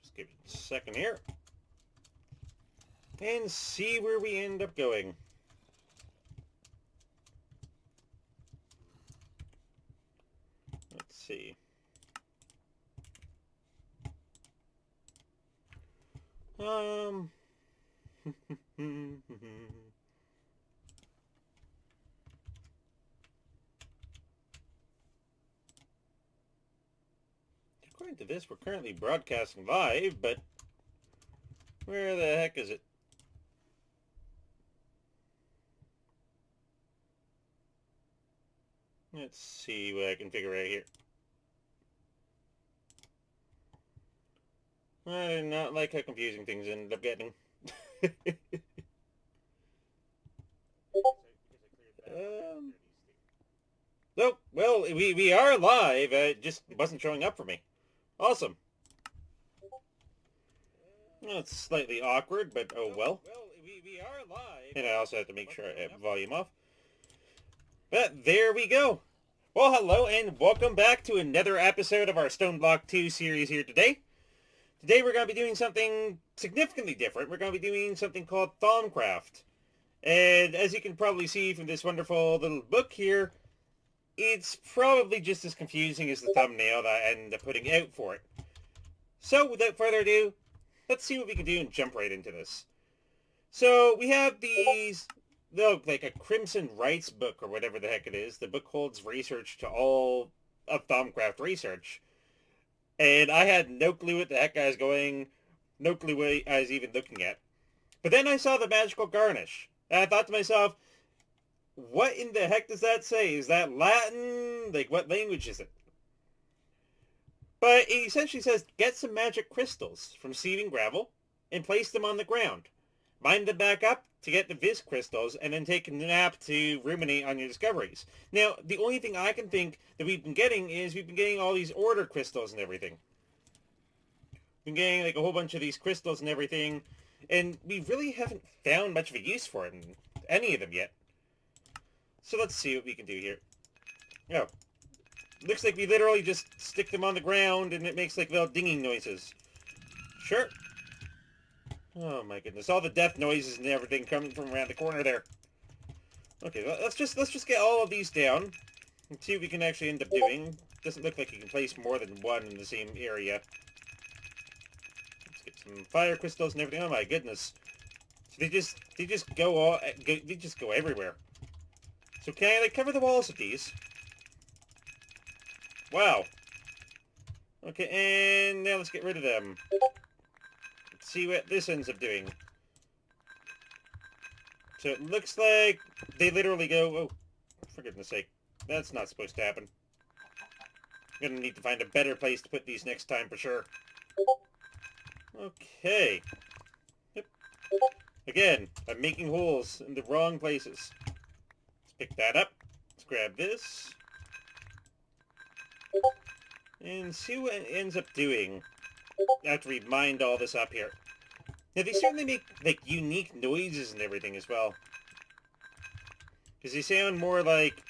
Let's give it a second here. And see where we end up going. Let's see. According to this, we're currently broadcasting live, but where the heck is it? Let's see what I can figure out here. I do not like how confusing things ended up getting. Oh, well, we are live. It just wasn't showing up for me. Awesome. Well, it's slightly awkward, but oh well. Well, we are live. And I also have to make sure I have volume off. But there we go. Well, hello, and welcome back to another episode of our Stoneblock 2 series here today. Today we're going to be doing something significantly different. We're going to be doing something called Thaumcraft. And as you can probably see from this wonderful little book here, it's probably just as confusing as the thumbnail that I ended up putting out for it. So, without further ado, let's see what we can do and jump right into this. So, we have these, like a Crimson Rights book or whatever the heck it is. The book holds research to all of Thaumcraft research. And I had no clue what the heck I was going, no clue what I was even looking at. But then I saw the magical garnish. And I thought to myself, what in the heck does that say? Is that Latin? Like, what language is it? But it essentially says, get some magic crystals from seed and gravel and place them on the ground. Mine them back up to get the Viz crystals and then take a nap to ruminate on your discoveries. Now, the only thing I can think that we've been getting is we've been getting all these order crystals and everything. We've been getting like a whole bunch of these crystals and everything, and we really haven't found much of a use for it in any of them yet. So let's see what we can do here. Oh. Looks like we literally just stick them on the ground and it makes like little dinging noises. Sure. Oh my goodness, all the death noises and everything coming from around the corner there. Okay, let's just get all of these down and see what we can actually end up doing. Doesn't look like you can place more than one in the same area. Let's get some fire crystals and everything. Oh my goodness. So they just go everywhere. So can I like cover the walls with these? Wow. Okay, and now let's get rid of them. Let's see what this ends up doing. So it looks like they literally go... Oh, for goodness sake. That's not supposed to happen. I'm gonna need to find a better place to put these next time for sure. Okay. Yep. Again, I'm making holes in the wrong places. Let's pick that up. Let's grab this. And see what it ends up doing after we mined all this up here. Now, they certainly make, like, unique noises and everything as well. Because they sound more like,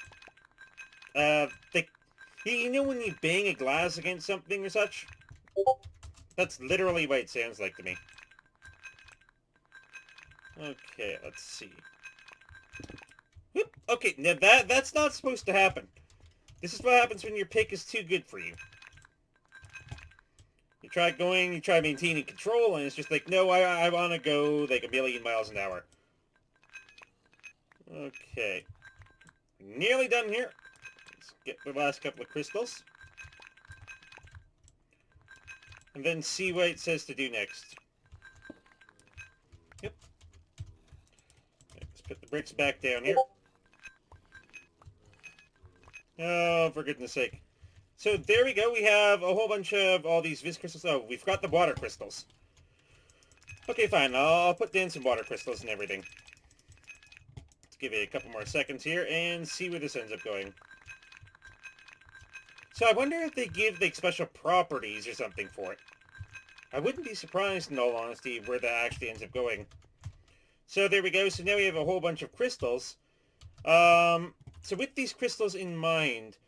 you know when you bang a glass against something or such? That's literally what it sounds like to me. Okay, let's see. Whoop. Okay, now that's not supposed to happen. This is what happens when your pick is too good for you. You try maintaining control, and it's just like, no, I want to go like 1,000,000 miles an hour. Okay. Nearly done here. Let's get the last couple of crystals. And then see what it says to do next. Yep. Okay, let's put the bricks back down here. Oh, for goodness sake. So there we go. We have a whole bunch of all these Viz crystals. Oh, we've got the water crystals. Okay, fine. I'll put down some water crystals and everything. Let's give it a couple more seconds here and see where this ends up going. So I wonder if they give like special properties or something for it. I wouldn't be surprised, in all honesty, where that actually ends up going. So there we go. So now we have a whole bunch of crystals. So with these crystals in mind,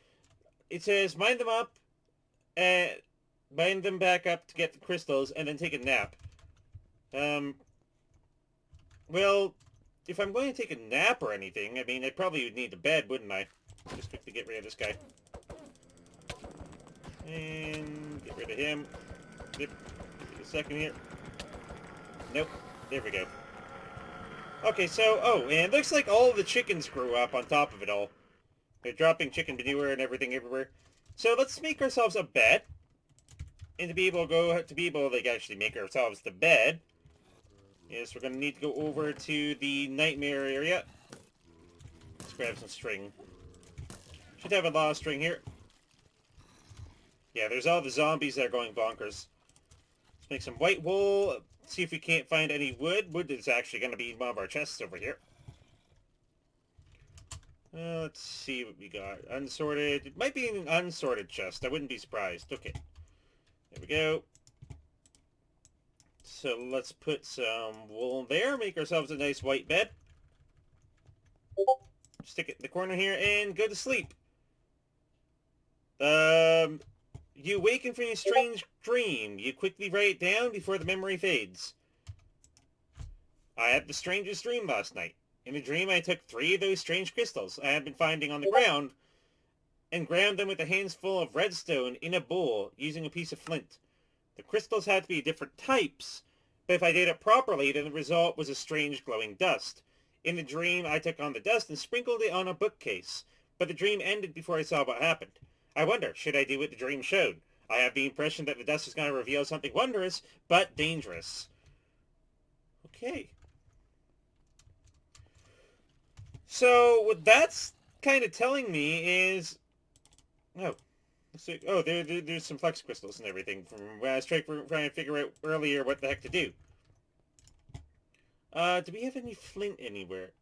it says mine them up, bind them back up to get the crystals, and then take a nap. Well, if I'm going to take a nap or anything, I mean, I probably would need a bed, wouldn't I? Just quickly get rid of this guy. And get rid of him. Yep. Give me a second here. Nope. There we go. Okay, so, oh, and it looks like all the chickens grew up on top of it all. They're dropping chicken manure and everything everywhere. So let's make ourselves a bed. And to be able to like, actually make ourselves the bed, yes, we're going to need to go over to the nightmare area. Let's grab some string. Should have a lot of string here. Yeah, there's all the zombies that are going bonkers. Let's make some white wool. See if we can't find any wood. Wood is actually going to be in one of our chests over here. Let's see what we got. Unsorted. It might be an unsorted chest. I wouldn't be surprised. Okay. There we go. So let's put some wool there. Make ourselves a nice white bed. Stick it in the corner here and go to sleep. You awaken from a strange dream. You quickly write it down before the memory fades. I had the strangest dream last night. In the dream, I took 3 of those strange crystals I had been finding on the ground and ground them with a handful of redstone in a bowl using a piece of flint. The crystals had to be different types, but if I did it properly, then the result was a strange glowing dust. In the dream, I took on the dust and sprinkled it on a bookcase, but the dream ended before I saw what happened. I wonder, should I do what the dream showed? I have the impression that the dust is going to reveal something wondrous, but dangerous. Okay. So, what that's kind of telling me is... Oh. So, oh, there's some flex crystals and everything from when I was trying to figure out earlier what the heck to do. Do we have any flint anywhere?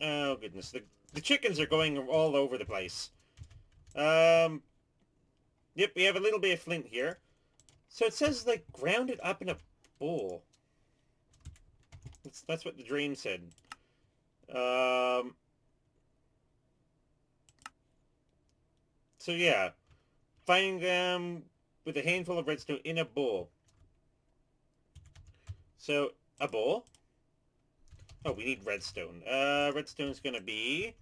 Oh, goodness. The chickens are going all over the place. Yep, we have a little bit of flint here. So it says, like, ground it up in a bowl. That's what the dream said. So yeah, finding them with a handful of redstone in a bowl. So, a bowl? Oh, we need redstone. Redstone's gonna be...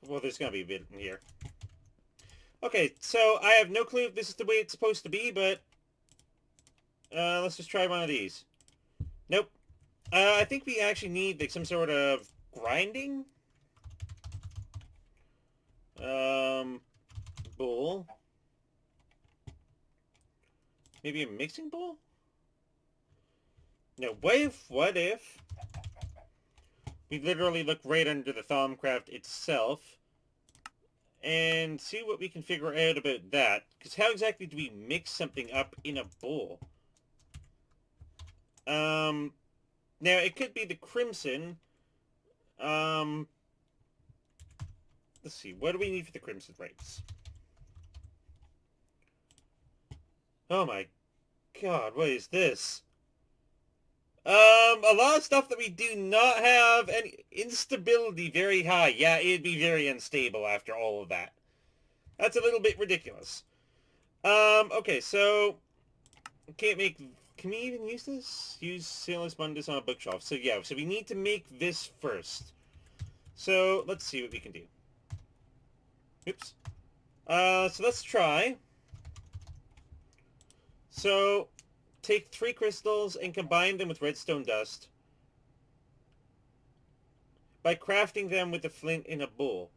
well, there's gonna be a bit in here. Okay, so I have no clue if this is the way it's supposed to be, but... let's just try one of these. Nope. I think we actually need, like, some sort of grinding? Bowl. Maybe a mixing bowl? No, what if we literally look right under the Thaumcraft itself and see what we can figure out about that? Because how exactly do we mix something up in a bowl? Now, it could be the crimson. Let's see, what do we need for the crimson rights? Oh my god, what is this? A lot of stuff that we do not have, and instability very high. Yeah, it'd be very unstable after all of that. That's a little bit ridiculous. Okay, so... Can we even use this? Use Sailor's Mundus on a bookshelf. So yeah, so we need to make this first. So, let's see what we can do. Oops. So let's try. So, take 3 crystals and combine them with redstone dust by crafting them with the flint in a bowl.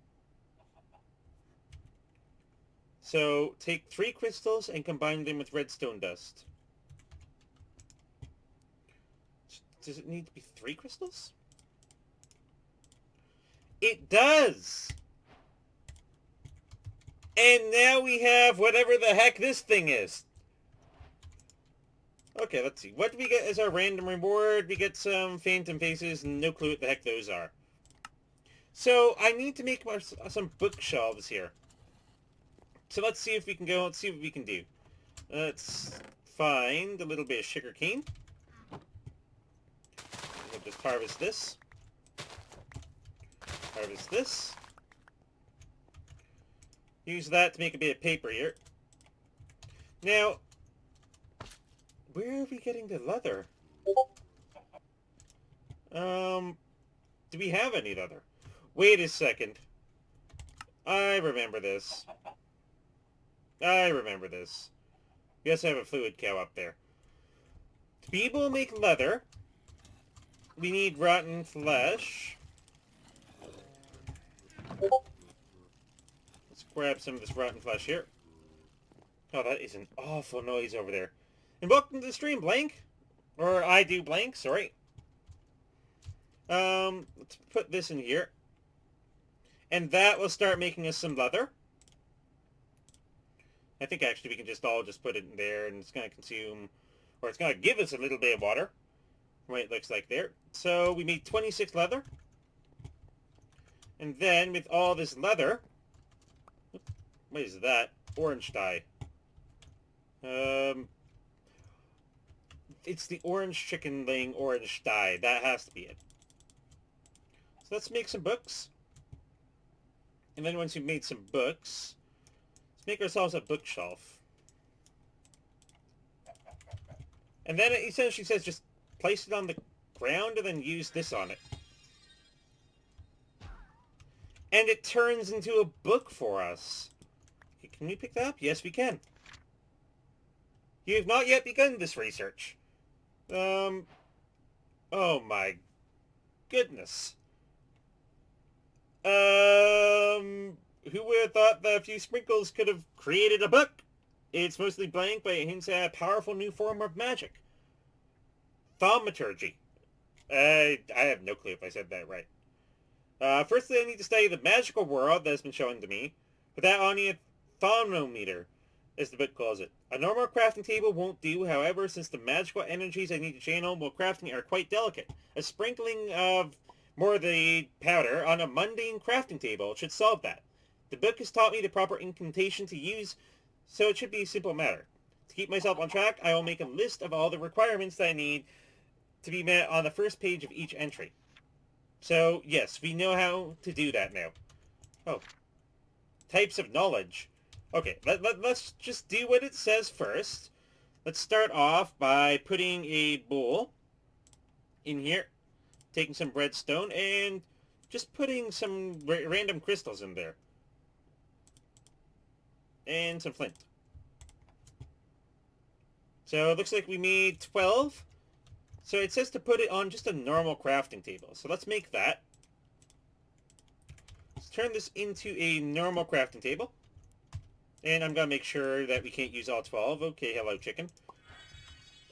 So, take 3 crystals and combine them with redstone dust. Does it need to be 3 crystals? It does! And now we have whatever the heck this thing is. Okay, let's see. What do we get as our random reward? We get some phantom faces, and no clue what the heck those are. So, I need to make some bookshelves here. So let's see if we can go, let's see what we can do. Let's find a little bit of sugar cane. We'll just harvest this. Harvest this. Use that to make a bit of paper here. Now, where are we getting the leather? Do we have any leather? Wait a second. I remember this. I remember this. We also have a fluid cow up there. To be able to make leather, we need rotten flesh. Let's grab some of this rotten flesh here. Oh, that is an awful noise over there. And welcome to the stream, Blank. Or I do Blank, sorry. Let's put this in here. And that will start making us some leather. I think actually we can just put it in there and it's going to consume, or it's going to give us a little bit of water. What it looks like there. So we made 26 leather. And then with all this leather, what is that? Orange dye. It's the orange chicken laying orange dye. That has to be it. So let's make some books. And then once we've made some books, let's make ourselves a bookshelf. And then it essentially says just place it on the ground and then use this on it. And it turns into a book for us. Okay, can we pick that up? Yes, we can. You have not yet begun this research. Oh my goodness. Who would have thought that a few sprinkles could have created a book? It's mostly blank, but it hints at a powerful new form of magic. Thaumaturgy. I have no clue if I said that right. Firstly, I need to study the magical world that has been shown to me. For that, I'll need a thaumometer, as the book calls it. A normal crafting table won't do, however, since the magical energies I need to channel while crafting are quite delicate. A sprinkling of more of the powder on a mundane crafting table should solve that. The book has taught me the proper incantation to use, so it should be a simple matter. To keep myself on track, I will make a list of all the requirements that I need to be met on the first page of each entry. So, yes, we know how to do that now. Oh. Types of knowledge. Okay, let's just do what it says first. Let's start off by putting a bowl in here, taking some redstone, and just putting some random crystals in there. And some flint. So it looks like we made 12. So it says to put it on just a normal crafting table. So let's make that. Let's turn this into a normal crafting table. And I'm going to make sure that we can't use all 12. Okay, hello chicken.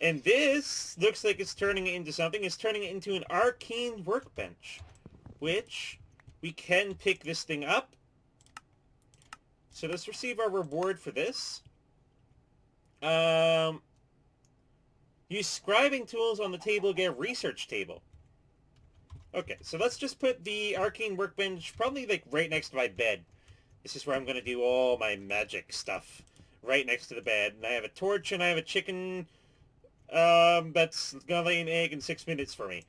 And this looks like it's turning it into something. It's turning it into an arcane workbench. Which we can pick this thing up. So let's receive our reward for this. Use scribing tools on the table, get a research table. Okay, so let's just put the arcane workbench probably like right next to my bed. This is where I'm going to do all my magic stuff. Right next to the bed. And I have a torch and I have a chicken that's going to lay an egg in 6 minutes for me.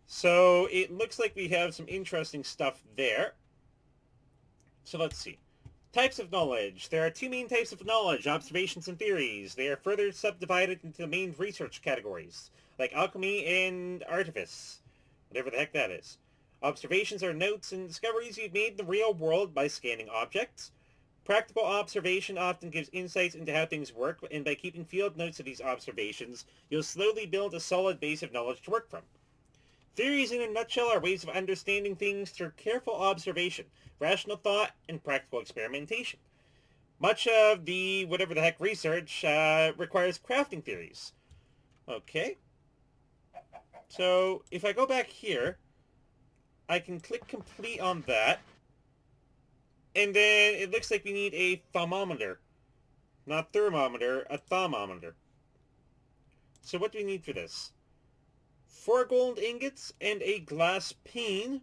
So it looks like we have some interesting stuff there. So let's see. Types of knowledge. There are two main types of knowledge, observations and theories. They are further subdivided into the main research categories, like alchemy and artifice, whatever the heck that is. Observations are notes and discoveries you've made in the real world by scanning objects. Practical observation often gives insights into how things work, and by keeping field notes of these observations, you'll slowly build a solid base of knowledge to work from. Theories in a nutshell are ways of understanding things through careful observation, rational thought, and practical experimentation. Much of the whatever the heck research requires crafting theories. Okay. So if I go back here, I can click complete on that. And then it looks like we need a thermometer. Not thermometer, a thermometer. So what do we need for this? 4 gold ingots and a glass pane.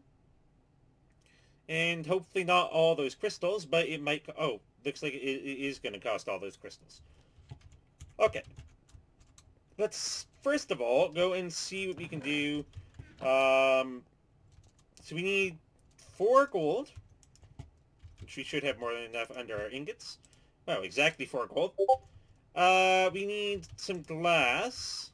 And hopefully not all those crystals, but it might... Oh, looks like it is going to cost all those crystals. Okay. Let's, first of all, go and see what we can do. So we need 4 gold. which we should have more than enough under our ingots. Wow, exactly 4 gold. We need some glass.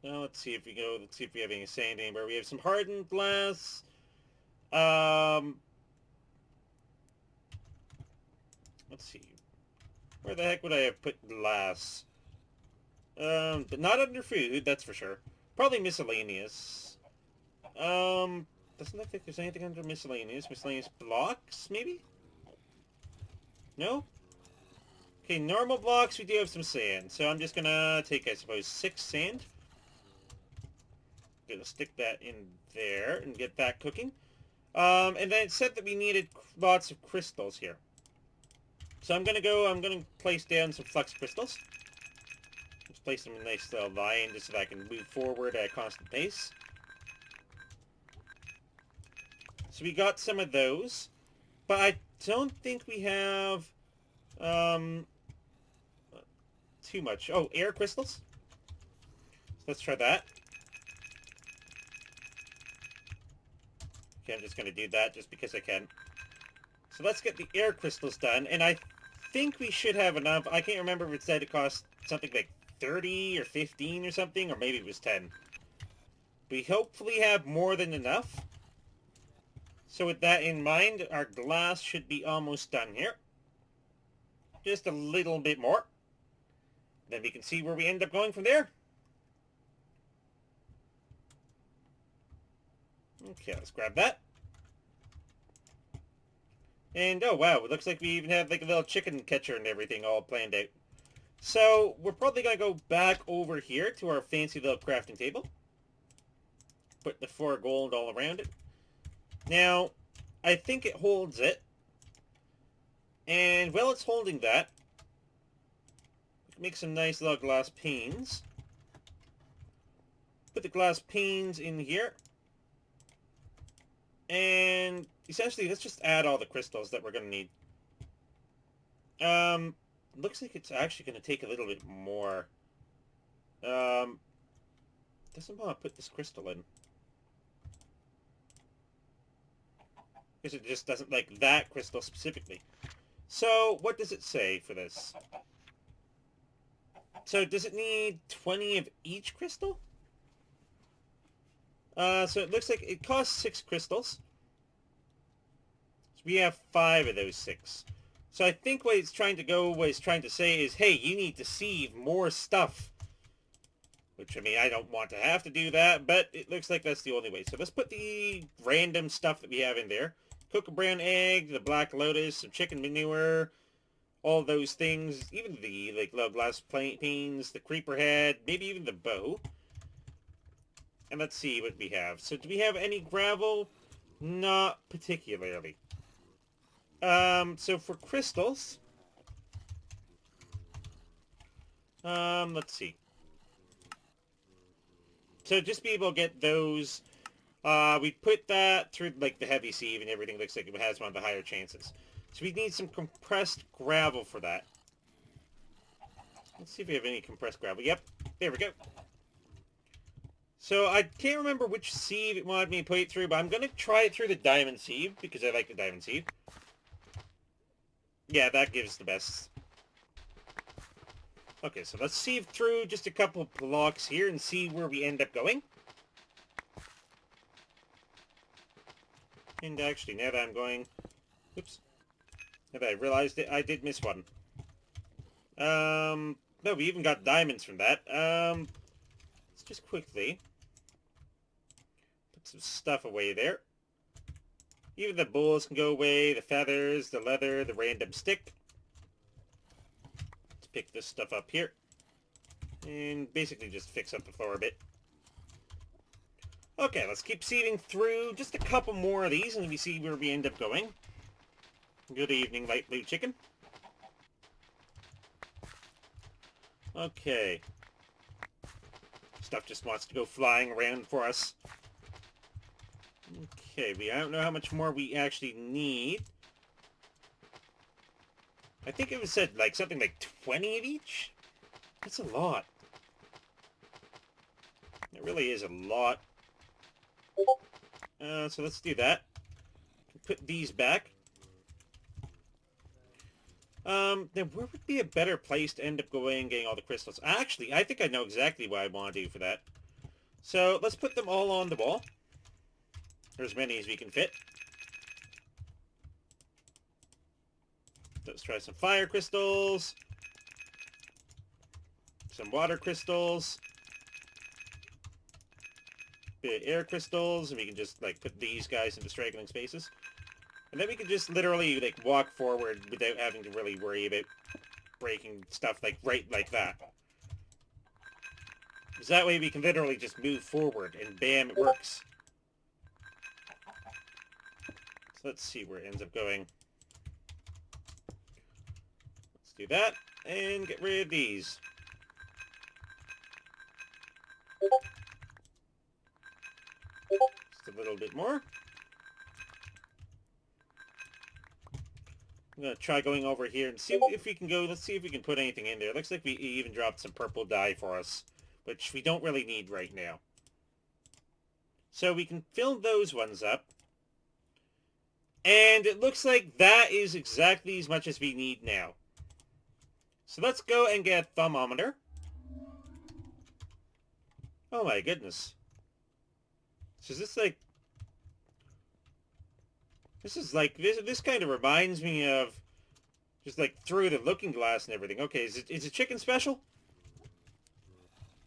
Now let's see if we go. Let's see if we have any sand anywhere. We have some hardened glass. Let's see. Where the heck would I have put glass? But not under food, that's for sure. Probably miscellaneous. Doesn't look like there's anything under miscellaneous. Miscellaneous blocks, maybe? No? Okay, normal blocks, we do have some sand. So I'm just gonna take, I suppose, 6 sand. Gonna stick that in there and get that cooking. And then it said that we needed lots of crystals here. So I'm gonna place down some flux crystals. Just place them in a nice little line just so that I can move forward at a constant pace. So we got some of those. But I don't think we have too much. Oh, air crystals. So let's try that. Okay, I'm just going to do that just because I can. So let's get the air crystals done, and I think we should have enough. I can't remember if it said it cost something like 30 or 15 or something, or maybe it was 10. We hopefully have more than enough. So with that in mind, our glass should be almost done here. Just a little bit more. Then we can see where we end up going from there. Okay, let's grab that. And, oh wow, it looks like we even have like a little chicken catcher and everything all planned out. So, we're probably going to go back over here to our fancy little crafting table. Put the 4 gold all around it. Now, I think it holds it. And while it's holding that, we can make some nice little glass panes. Put the glass panes in here. And essentially, let's just add all the crystals that we're going to need. Looks like it's actually going to take a little bit more. Doesn't want to put this crystal in. Because it just doesn't like that crystal specifically. So, what does it say for this? So, does it need 20 of each crystal? So it looks like it costs 6 crystals. So we have 5 of those 6. So I think what it's trying to say is, hey, you need to sieve more stuff. Which, I mean, I don't want to have to do that, but it looks like that's the only way. So let's put the random stuff that we have in there. Cook a brown egg, the black lotus, some chicken manure, all those things. Even the, like, little glass panes, the creeper head, maybe even the bow. And let's see what we have. So do we have any gravel? Not particularly. So for crystals, let's see. So just be able to get those, we put that through like the heavy sieve and everything looks like it has one of the higher chances. So we need some compressed gravel for that. Let's see if we have any compressed gravel. Yep, there we go. So I can't remember which sieve it wanted me to put it through, but I'm going to try it through the diamond sieve, because I like the diamond sieve. Yeah, that gives the best. Okay, so let's sieve through just a couple of blocks here and see where we end up going. And actually, now that I'm going... Oops. Now that I realized it, I did miss one. No, we even got diamonds from that. Let's just quickly... some stuff away there. Even the bulls can go away, the feathers, the leather, the random stick. Let's pick this stuff up here. And basically just fix up the floor a bit. Okay, let's keep sieving through just a couple more of these and we see where we end up going. Good evening, light blue chicken. Okay. Stuff just wants to go flying around for us. Okay, I don't know how much more we actually need. I think it was said like something like 20 of each. That's a lot. It really is a lot. So let's do that. put these back. Then where would be a better place to end up going and getting all the crystals? Actually, I think I know exactly what I want to do for that. So let's put them all on the wall. Or as many as we can fit. Let's try some fire crystals. Some water crystals. Bit of air crystals, and we can just, like, put these guys into straggling spaces. And then we can just literally, like, walk forward without having to really worry about breaking stuff, like, right like that. Because that way we can literally just move forward, and bam, it works. So let's see where it ends up going. Let's do that, and get rid of these. Just a little bit more. I'm going to try going over here and see if we can go. Let's see if we can put anything in there. Looks like we even dropped some purple dye for us, which we don't really need right now. So we can fill those ones up. And it looks like that is exactly as much as we need now. So let's go and get a thermometer. Oh my goodness. So is this like... This kind of reminds me of just like through the looking glass and everything. Okay, is it chicken special?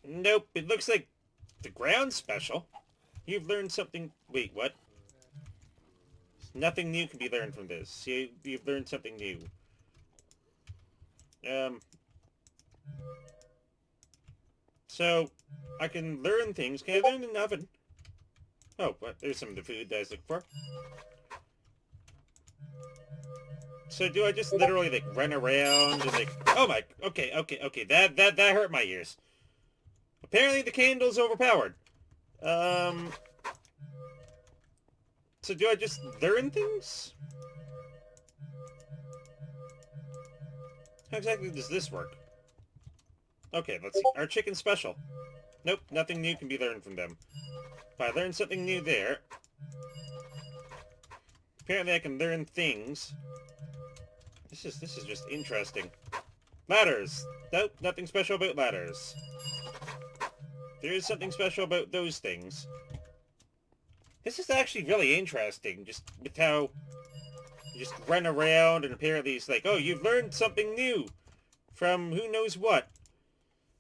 Nope, it looks like the ground special. You've learned something... Wait, what? Nothing new can be learned from this. You've learned something new. So, I can learn things. Can I learn in an oven? Oh, what? There's some of the food that I was looking for. So do I just literally, like, run around and, like... Oh my... Okay. That hurt my ears. Apparently the candle's overpowered. So do I just learn things? How exactly does this work? Okay, let's see. Our chicken special. Nope, nothing new can be learned from them. If I learn something new there... Apparently I can learn things. This is just interesting. Ladders! Nope, nothing special about ladders. There is something special about those things. This is actually really interesting, just with how you just run around and apparently it's like, oh, you've learned something new from who knows what.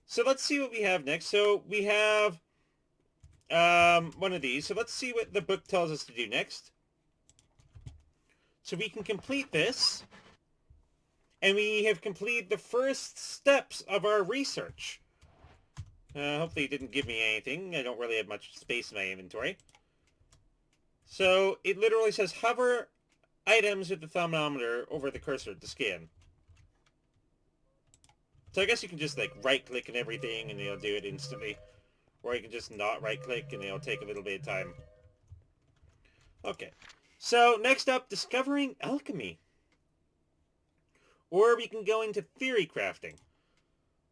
So let's see what we have next. So we have one of these. So let's see what the book tells us to do next. So we can complete this. And we have completed the first steps of our research. Hopefully it didn't give me anything. I don't really have much space in my inventory. So it literally says hover items with the thermometer over the cursor to scan. So I guess you can just like right click and everything and it'll do it instantly. Or you can just not right click and it'll take a little bit of time. Okay. So next up, discovering alchemy. Or we can go into theory crafting.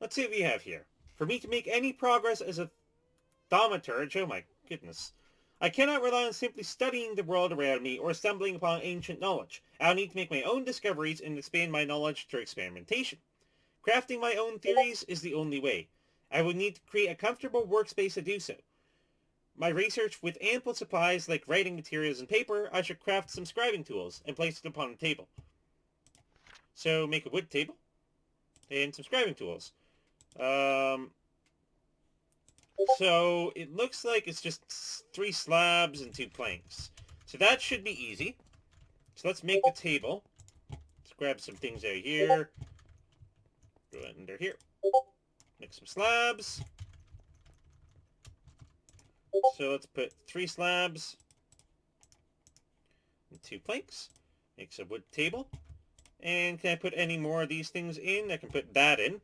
Let's see what we have here. For me to make any progress as a thaumaturge, oh my goodness, I cannot rely on simply studying the world around me or stumbling upon ancient knowledge. I'll need to make my own discoveries and expand my knowledge through experimentation. Crafting my own theories is the only way. I will need to create a comfortable workspace to do so. My research with ample supplies like writing materials and paper, I should craft some scribing tools and place it upon a table. So make a wood table and some scribing tools. So it looks like it's just 3 slabs and 2 planks. So that should be easy. So let's make the table. Let's grab some things out here. Go under here. Make some slabs. So let's put 3 slabs and 2 planks. Makes a wood table. And can I put any more of these things in? I can put that in.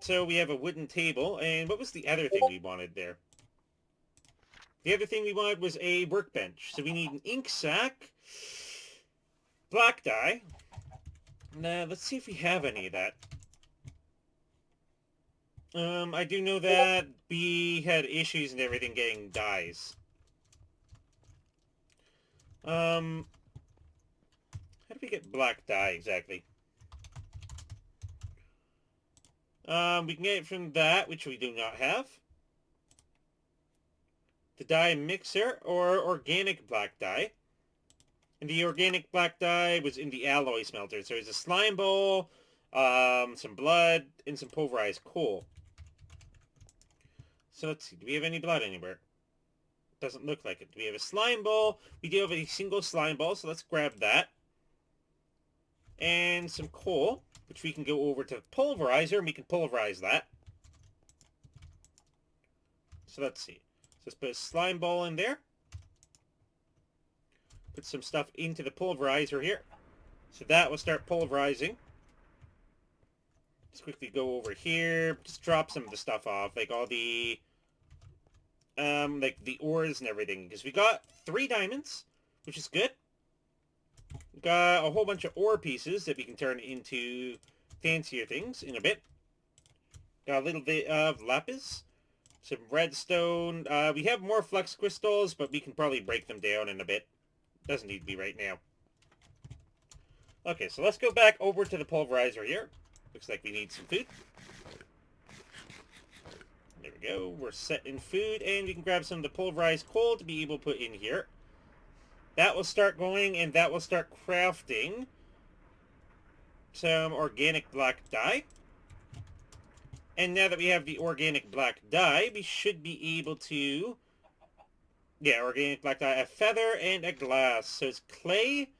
So we have a wooden table. And what was the other thing we wanted there? The other thing we wanted was a workbench. So we need an ink sac, black dye. Now, let's see if we have any of that. I do know that we had issues and everything getting dyes. How do we get black dye exactly? We can get it from that, which we do not have. The dye mixer, or organic black dye. And the organic black dye was in the alloy smelter. So there's a slime bowl, some blood, and some pulverized coal. So let's see, do we have any blood anywhere? Doesn't look like it. Do we have a slime ball? We do have a single slime ball, so let's grab that. And some coal, which we can go over to the pulverizer, and we can pulverize that. So let's see. So let's put a slime ball in there. Put some stuff into the pulverizer here. So that will start pulverizing. Let's quickly go over here. Just drop some of the stuff off, like all the like the ores and everything, because we got 3 diamonds, which is good. We got a whole bunch of ore pieces that we can turn into fancier things in a bit. Got a little bit of lapis, some redstone. We have more flux crystals, but we can probably break them down in a bit. Doesn't need to be right now. Okay, so let's go back over to the pulverizer here. Looks like we need some food. There we go. We're set in food, and we can grab some of the pulverized coal to be able to put in here. That will start going, and that will start crafting some organic black dye. And now that we have the organic black dye, we should be able to... Yeah, organic black dye, a feather and a glass. So it's clay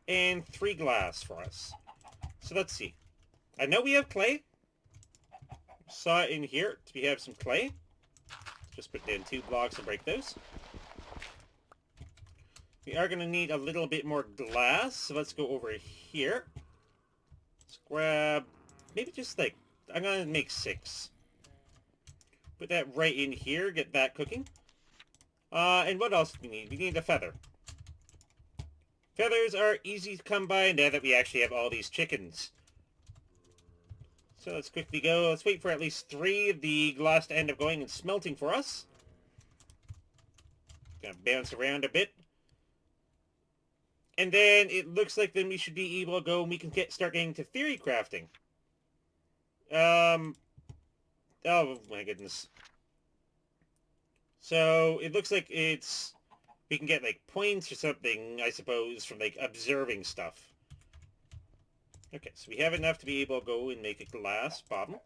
and 3 glass for us. So let's see. I know we have clay. Saw it in here. We have some clay. Just put down 2 blocks and break those. We are going to need a little bit more glass. So let's go over here. Let's grab... Maybe just like... I'm going to make 6. Put that right in here. Get that cooking. And what else do we need? We need a feather. Feathers are easy to come by now that we actually have all these chickens. So let's quickly go. Let's wait for at least 3 of the glass to end up going and smelting for us. Gonna bounce around a bit. And then it looks like then we should be able to go and we can start getting to theory crafting. Oh my goodness. So it looks like it's... We can get like points or something, I suppose, from like observing stuff. Okay, so we have enough to be able to go and make a glass bottle.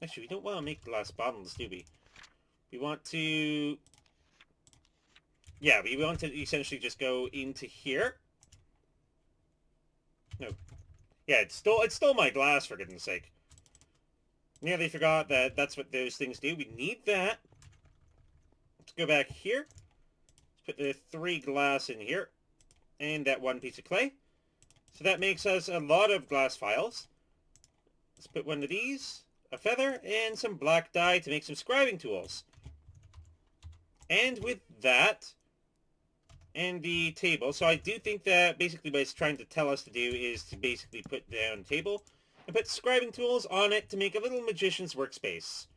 Actually, we don't want to make glass bottles, do we? We want to... Yeah, we want to essentially just go into here. No. Yeah, it stole my glass, for goodness sake. Nearly forgot that that's what those things do. We need that. Let's go back here. Let's put the 3 glass in here. And that 1 piece of clay. So that makes us a lot of glass files. Let's put 1 of these, a feather, and some black dye to make some scribing tools. And with that, and the table. So I do think that basically what it's trying to tell us to do is to basically put down a table and put scribing tools on it to make a little magician's workspace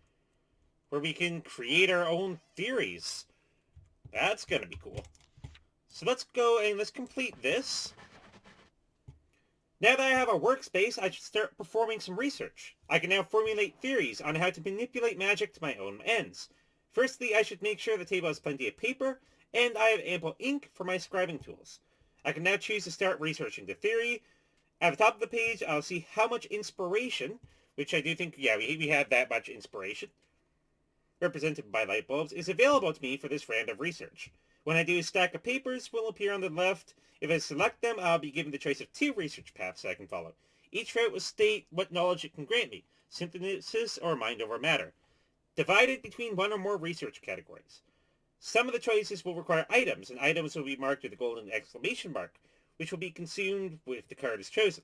where we can create our own theories. That's going to be cool. So let's go and let's complete this. Now that I have a workspace, I should start performing some research. I can now formulate theories on how to manipulate magic to my own ends. Firstly, I should make sure the table has plenty of paper, and I have ample ink for my scribing tools. I can now choose to start researching the theory. At the top of the page, I'll see how much inspiration, which I do think, yeah, we have that much inspiration, represented by light bulbs, is available to me for this round of research. When I do, a stack of papers will appear on the left. If I select them, I'll be given the choice of 2 research paths I can follow. Each route will state what knowledge it can grant me, synthesis or mind over matter, divided between 1 or more research categories. Some of the choices will require items, and items will be marked with a golden exclamation mark, which will be consumed if the card is chosen.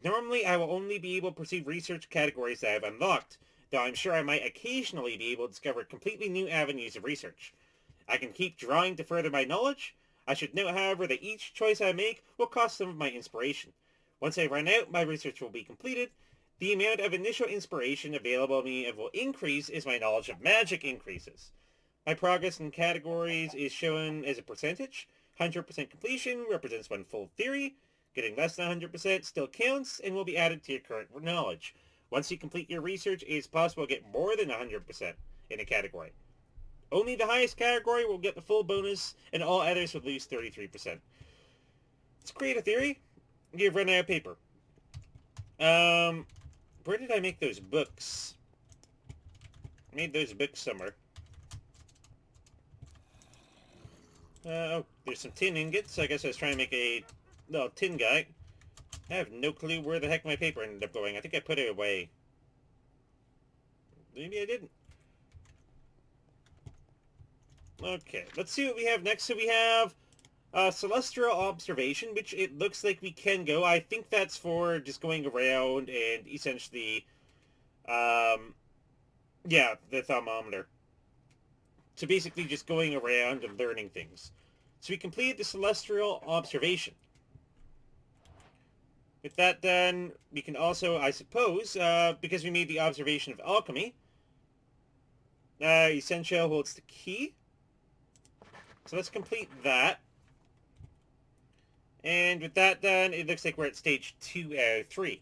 Normally, I will only be able to perceive research categories that I have unlocked, though I'm sure I might occasionally be able to discover completely new avenues of research. I can keep drawing to further my knowledge. I should note, however, that each choice I make will cost some of my inspiration. Once I run out, my research will be completed. The amount of initial inspiration available to me will increase as my knowledge of magic increases. My progress in categories is shown as a percentage. 100% completion represents one full theory. Getting less than 100% still counts and will be added to your current knowledge. Once you complete your research, it is possible to get more than 100% in a category. Only the highest category will get the full bonus, and all others will lose 33%. Let's create a theory. You've run out of paper. Where did I make those books? I made those books somewhere. Oh, there's some tin ingots. I guess I was trying to make a little tin guy. I have no clue where the heck my paper ended up going. I think I put it away. Maybe I didn't. Okay, let's see what we have next. So we have celestial observation, which it looks like we can go. I think that's for just going around and essentially, yeah, the thermometer. So basically just going around and learning things. So we completed the celestial observation. With that done, we can also, I suppose, because we made the observation of alchemy, Essential holds the key. So let's complete that. And with that done, it looks like we're at stage 2 out of 3.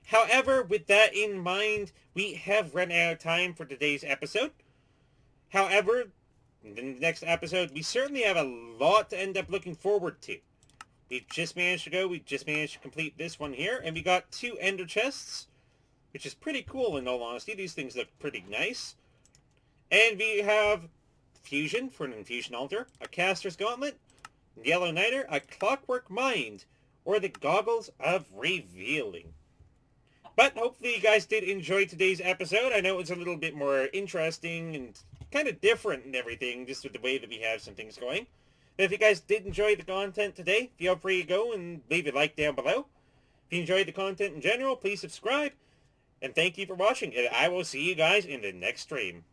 However, with that in mind, we have run out of time for today's episode. However, in the next episode, we certainly have a lot to end up looking forward to. We just managed to complete this one here, and we got 2 ender chests, which is pretty cool in all honesty. These things look pretty nice. And we have fusion for an infusion altar, a caster's gauntlet, yellow niter, a clockwork mind, or the goggles of revealing. But hopefully you guys did enjoy today's episode. I know it was a little bit more interesting and kind of different and everything, just with the way that we have some things going. But if you guys did enjoy the content today, feel free to go and leave a like down below. If you enjoyed the content in general, please subscribe. And thank you for watching, and I will see you guys in the next stream.